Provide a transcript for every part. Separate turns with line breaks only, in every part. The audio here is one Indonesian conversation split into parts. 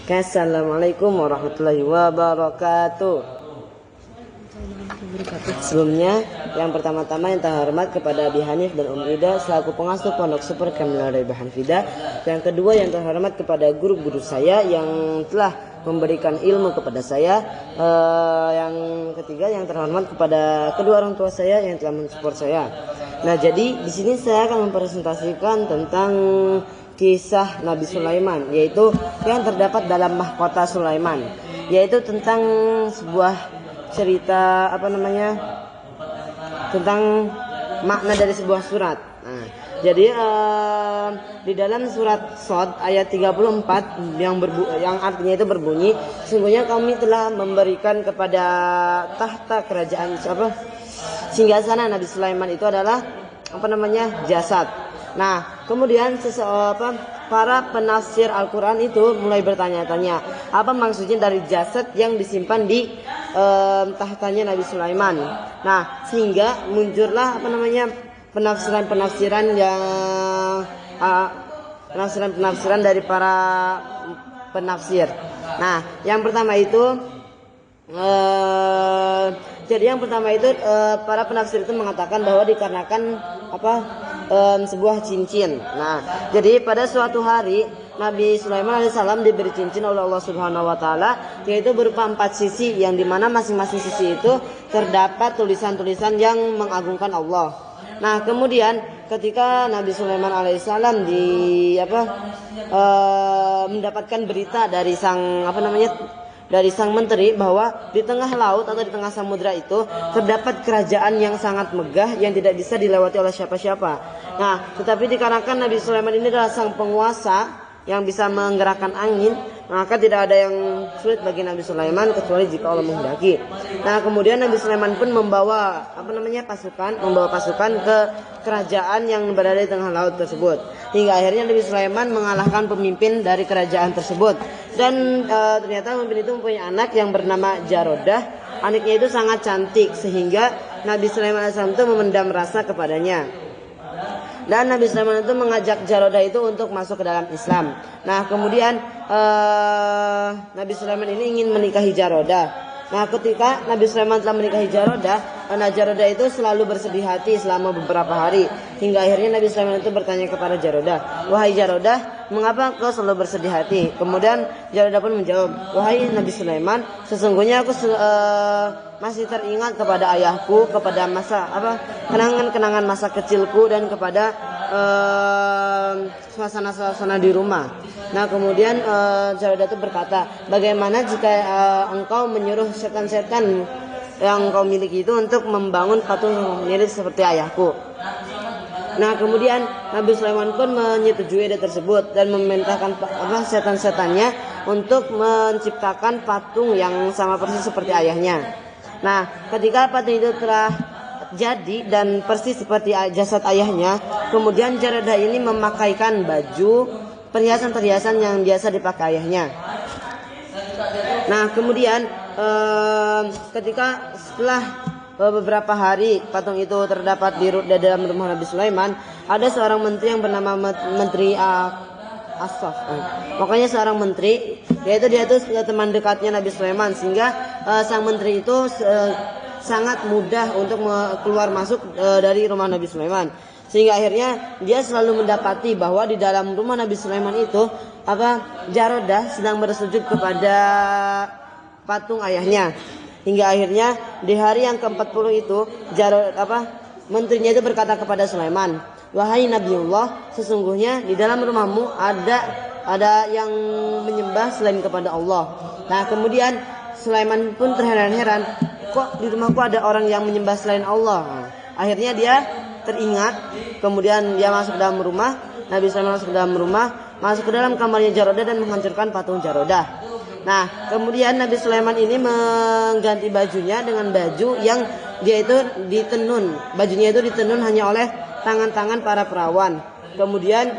Assalamualaikum warahmatullahi wabarakatuh. Sebelumnya, yang pertama-tama yang terhormat kepada Abi Hanif dan Ida selaku pengasuh Pondok Super Kamil Raiba Hanfida. Yang kedua yang terhormat kepada guru-guru saya yang telah memberikan ilmu kepada saya. Yang ketiga yang terhormat kepada kedua orang tua saya yang telah mensupport saya. Nah, jadi di sini saya akan mempresentasikan tentang kisah Nabi Sulaiman, yaitu yang terdapat dalam Mahkota Sulaiman, yaitu tentang sebuah cerita tentang makna dari sebuah surat. Nah, jadi di dalam surat Shad ayat 34 yang artinya itu berbunyi, sesungguhnya kami telah memberikan kepada tahta kerajaan singgasana Nabi Sulaiman itu adalah jasad. Nah, kemudian para penafsir Al-Quran itu mulai bertanya-tanya, apa maksudnya dari jasad yang disimpan di tahtanya Nabi Sulaiman. Nah, sehingga muncullah penafsiran-penafsiran yang penafsiran dari para penafsir. Nah, yang pertama itu para penafsir itu mengatakan bahwa dikarenakan sebuah cincin. Nah, jadi pada suatu hari Nabi Sulaiman alaihissalam diberi cincin oleh Allah Subhanahu wa taala, yaitu berupa 4 sisi yang dimana masing-masing sisi itu terdapat tulisan-tulisan yang mengagungkan Allah. Nah, kemudian ketika Nabi Sulaiman alaihissalam mendapatkan berita dari sang menteri bahwa di tengah laut atau di tengah samudra itu terdapat kerajaan yang sangat megah yang tidak bisa dilewati oleh siapa-siapa. Nah, tetapi dikarenakan Nabi Sulaiman ini adalah sang penguasa yang bisa menggerakkan angin, maka tidak ada yang sulit bagi Nabi Sulaiman kecuali jika Allah menghendaki. Nah, kemudian Nabi Sulaiman pun membawa pasukan ke kerajaan yang berada di tengah laut tersebut. Hingga akhirnya Nabi Sulaiman mengalahkan pemimpin dari kerajaan tersebut. Dan ternyata pemimpin itu mempunyai anak yang bernama Jarodah. Anaknya itu sangat cantik sehingga Nabi Sulaiman AS itu memendam rasa kepadanya. Dan Nabi Sulaiman itu mengajak Jarodah itu untuk masuk ke dalam Islam. Nah, kemudian Nabi Sulaiman ini ingin menikahi Jarodah. Nah, ketika Nabi Sulaiman telah menikahi Jarodah, Jarodah itu selalu bersedih hati selama beberapa hari. Hingga akhirnya Nabi Sulaiman itu bertanya kepada Jarodah, "Wahai Jarodah, mengapa kau selalu bersedih hati?" Kemudian Jarodah pun menjawab, "Wahai Nabi Sulaiman, sesungguhnya aku masih teringat kepada ayahku, kepada kenangan-kenangan masa kecilku dan kepada suasana-suasana di rumah." Nah, kemudian Jarodah itu berkata, "Bagaimana jika engkau menyuruh setan-setan yang kau miliki itu untuk membangun patung yang mirip seperti ayahku?" Nah, kemudian Nabi Sulaiman pun menyetujui ide tersebut dan memerintahkan setan-setannya untuk menciptakan patung yang sama persis seperti ayahnya. Nah, ketika patung itu telah jadi dan persis seperti jasad ayahnya, kemudian Jarodah ini memakaikan baju perhiasan-perhiasan yang biasa dipakai ayahnya. Nah, kemudian ketika setelah beberapa hari patung itu terdapat di dalam rumah Nabi Sulaiman, ada seorang menteri yang bernama Menteri Asaf. Pokoknya seorang menteri, yaitu dia itu teman dekatnya Nabi Sulaiman, sehingga sang menteri itu sangat mudah untuk keluar masuk dari rumah Nabi Sulaiman. Sehingga akhirnya dia selalu mendapati bahwa di dalam rumah Nabi Sulaiman itu Jarodah sedang bersujud kepada patung ayahnya. Hingga akhirnya di hari yang ke-40 itu menterinya itu berkata kepada Sulaiman, "Wahai Nabiullah, sesungguhnya di dalam rumahmu ada yang menyembah selain kepada Allah." Nah, kemudian Sulaiman pun terheran-heran, kok di rumahku ada orang yang menyembah selain Allah. Nah, akhirnya dia teringat, kemudian dia masuk ke dalam rumah. Nabi Sulaiman masuk ke dalam rumah, masuk ke dalam kamarnya Jarodah dan menghancurkan patung Jarodah. Nah, kemudian Nabi Sulaiman ini mengganti bajunya dengan baju yang dia itu ditenun. Bajunya itu ditenun hanya oleh tangan-tangan para perawan. Kemudian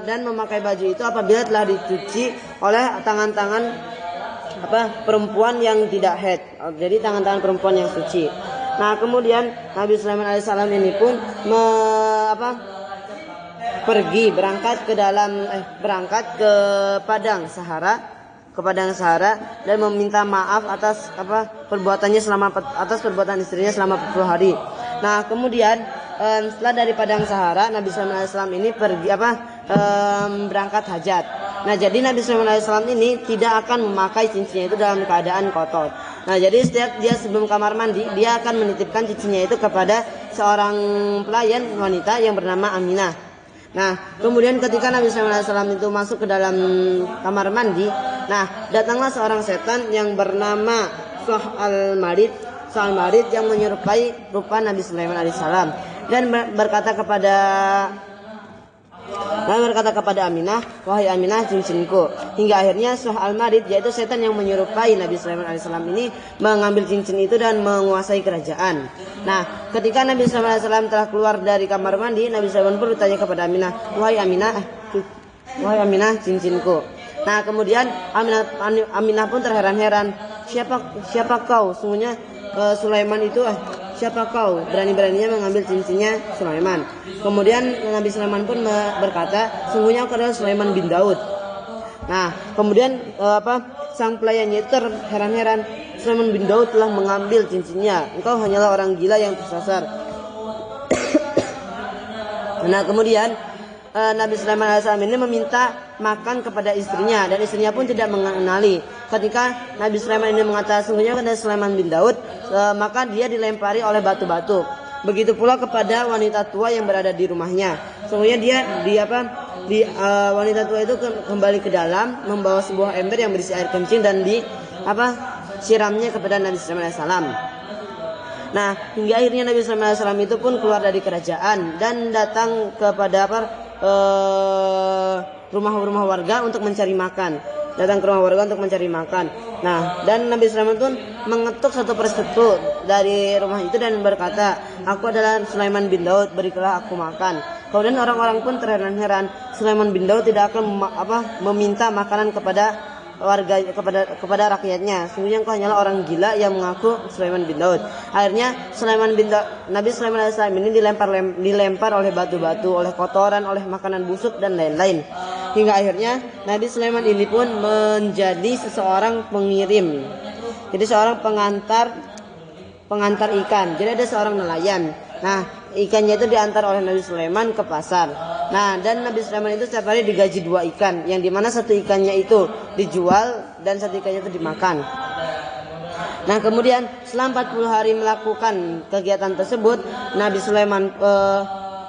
dan memakai baju itu apabila telah dicuci oleh tangan-tangan perempuan yang tidak haid. Jadi tangan-tangan perempuan yang suci. Nah, kemudian Nabi Sulaiman alaihissalam ini pun berangkat ke padang Sahara. ke padang sahara dan meminta maaf atas perbuatannya atas perbuatan istrinya selama 40 hari. Nah, kemudian setelah dari padang sahara, Nabi Sulaiman alaihissalam ini pergi berangkat hajat. Nah, jadi Nabi Sulaiman alaihissalam ini tidak akan memakai cincinnya itu dalam keadaan kotor. Nah, jadi setiap dia sebelum kamar mandi, dia akan menitipkan cincinnya itu kepada seorang pelayan wanita yang bernama Aminah. Nah, kemudian ketika Nabi Sulaiman alaihissalam itu masuk ke dalam kamar mandi, nah datanglah seorang setan yang bernama Sah al-Marid yang menyerupai rupa Nabi Sulaiman alaihissalam dan berkata kepada Aminah, wahai Aminah, cincinku. Hingga akhirnya Sah al-Marid, yaitu setan yang menyerupai Nabi Sulaiman alaihissalam ini, mengambil cincin itu dan menguasai kerajaan. Nah, ketika Nabi Sulaiman alaihissalam telah keluar dari kamar mandi, Nabi Sulaiman pun bertanya kepada Aminah, wahai Aminah, cincinku. Nah, kemudian Aminah pun terheran-heran, siapa kau? Sungguhnya Sulaiman itu siapa kau? Berani-beraninya mengambil cincinnya Sulaiman. Kemudian Nabi Sulaiman pun berkata, sungguhnya aku adalah Sulaiman bin Daud. Nah, kemudian sang pelayannya itu terheran-heran, Sulaiman bin Daud telah mengambil cincinnya. Engkau hanyalah orang gila yang tersasar. Nah, kemudian Nabi Sulaiman alaihissalam ini meminta makan kepada istrinya dan istrinya pun tidak mengenali. Ketika Nabi Sulaiman ini mengatakan sungguhnya adalah Sulaiman bin Daud, maka dia dilempari oleh batu-batu. Begitu pula kepada wanita tua yang berada di rumahnya. Sungguhnya wanita tua itu kembali ke dalam membawa sebuah ember yang berisi air kencing dan siramnya kepada Nabi Sulaiman alaihissalam. Nah, hingga akhirnya Nabi Sulaiman alaihissalam itu pun keluar dari kerajaan dan datang kepada rumah-rumah warga untuk mencari makan. Nah, dan Nabi Sulaiman pun mengetuk satu persatu dari rumah itu dan berkata, aku adalah Sulaiman bin Daud, berikanlah aku makan. Kemudian orang-orang pun terheran-heran, Sulaiman bin Daud tidak akan meminta makanan kepada warga, kepada rakyatnya. Sungguhnya engkau hanyalah orang gila yang mengaku Sulaiman bin Daud. Akhirnya Nabi Sulaiman alaihissalam ini dilempar oleh batu-batu, oleh kotoran, oleh makanan busuk dan lain-lain. Hingga akhirnya Nabi Sulaiman ini pun menjadi seseorang pengirim. Jadi seorang pengantar ikan. Jadi ada seorang nelayan. Nah, ikannya itu diantar oleh Nabi Sulaiman ke pasar. Nah, dan Nabi Sulaiman itu setiap hari digaji 2 ikan, yang dimana satu ikannya itu dijual dan satu ikannya itu dimakan. Nah, kemudian setelah 40 hari melakukan kegiatan tersebut, Nabi Sulaiman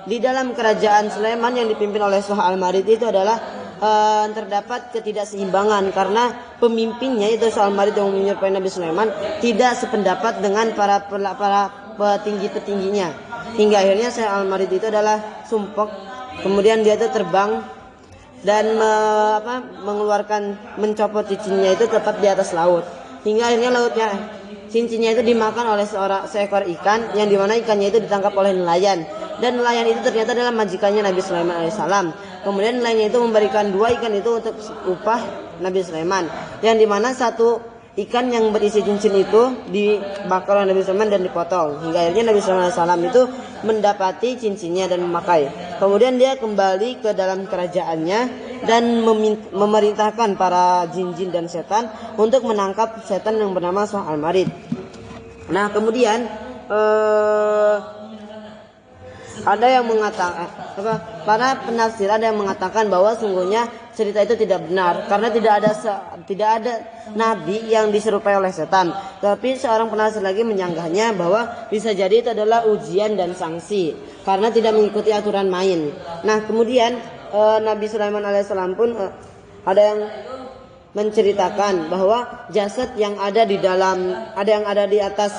di dalam kerajaan Sulaiman yang dipimpin oleh Sah al-Marid itu adalah terdapat ketidakseimbangan karena pemimpinnya itu Sah al-Marid yang menyerupai Nabi Sulaiman tidak sependapat dengan para petinggi-petingginya. Hingga akhirnya Sah al-Marid itu adalah sumpek. Kemudian dia itu terbang dan mencopot cincinnya itu tepat di atas laut. Hingga akhirnya cincinnya itu dimakan oleh seekor ikan, yang dimana ikannya itu ditangkap oleh nelayan. Dan nelayan itu ternyata adalah majikannya Nabi Sulaiman alaihissalam. Kemudian nelayannya itu memberikan 2 ikan itu untuk upah Nabi Sulaiman, yang dimana satu ikan yang berisi cincin itu dibakar oleh Nabi Sulaiman dan dipotong. Hingga akhirnya Nabi Sulaiman alaihissalam itu mendapati cincinnya dan memakai. Kemudian dia kembali ke dalam kerajaannya dan memerintahkan para jin-jin dan setan untuk menangkap setan yang bernama Sah al-Marid. Nah, kemudian ada yang mengatakan para penafsir ada yang mengatakan bahwa sungguhnya cerita itu tidak benar karena tidak ada nabi yang diserupai oleh setan. Tapi seorang penafsir lagi menyanggahnya bahwa bisa jadi itu adalah ujian dan sanksi karena tidak mengikuti aturan main. Nah, kemudian Nabi Sulaiman alaihissalam pun ada yang menceritakan bahwa jasad yang ada di atas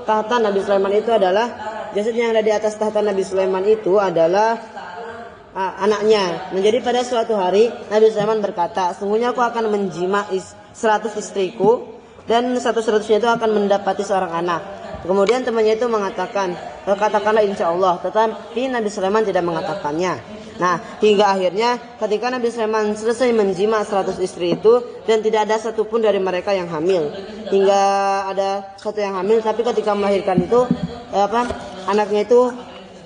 tahta Nabi Sulaiman itu adalah Nabi Sulaiman itu adalah anaknya. Menjadi pada suatu hari Nabi Sulaiman berkata, sungguhnya aku akan menjima 100 istriku dan 100-100-nya itu akan mendapati seorang anak. Kemudian temannya itu mengatakan, katakanlah insya Allah. Tetapi Nabi Sulaiman tidak mengatakannya. Nah, hingga akhirnya ketika Nabi Sulaiman selesai menjima 100 istri itu dan tidak ada satupun dari mereka yang hamil. Hingga ada satu yang hamil, tapi ketika melahirkan itu anaknya itu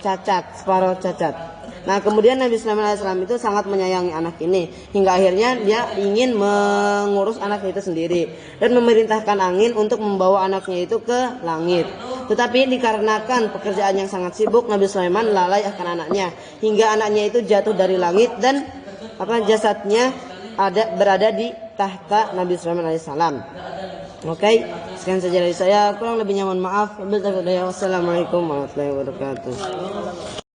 cacat, separuh cacat. Nah, kemudian Nabi Sulaiman alaihissalam itu sangat menyayangi anak ini hingga akhirnya dia ingin mengurus anaknya itu sendiri dan memerintahkan angin untuk membawa anaknya itu ke langit. Tetapi dikarenakan pekerjaan yang sangat sibuk, Nabi Sulaiman lalai akan anaknya hingga anaknya itu jatuh dari langit dan jasadnya berada di tahta Nabi Sulaiman alaihissalam. Oke, sekian saja dari saya. Kurang lebihnya mohon maaf. Wassalamualaikum warahmatullahi wabarakatuh.